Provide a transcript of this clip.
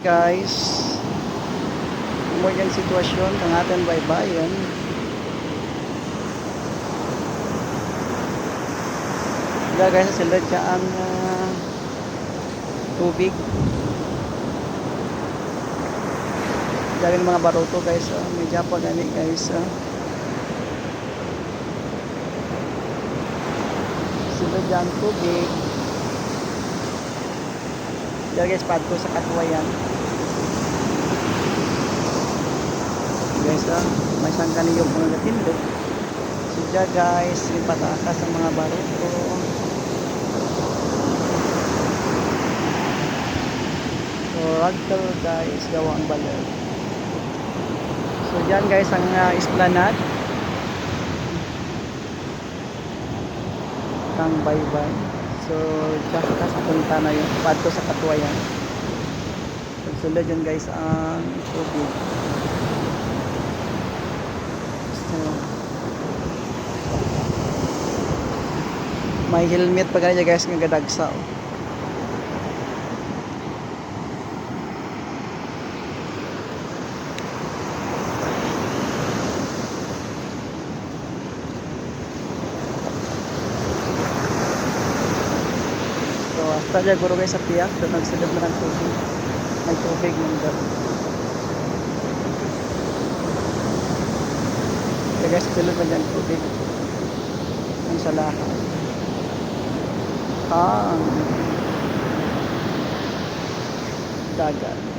guys. Mo yung sitwasyon ng ating baybayin. Wala guys, sila dyan tubig. Dahil mga baruto guys, medyo pa gani guys. Sila dyan tubig. Dahil guys, padto sa Katuwayan. Guys, may sangka niyo kung natindog. Sila guys, ipataka sa mga baruto. So, ragtal guys, gawang baler. So, dyan guys, ang esplanade. Kang baybay. So, just punta na yun. Padto sa Katuwayan. Pagsulod dyan guys, ang tubig. So, may helmet pa ganyan guys nga gadagsa. So hasta dyan guro guys sa piyak doon nagsulod na ng tubig. May tubig ng doon. Kaya guys sulod na dyan tubig ang salahan. Dagat.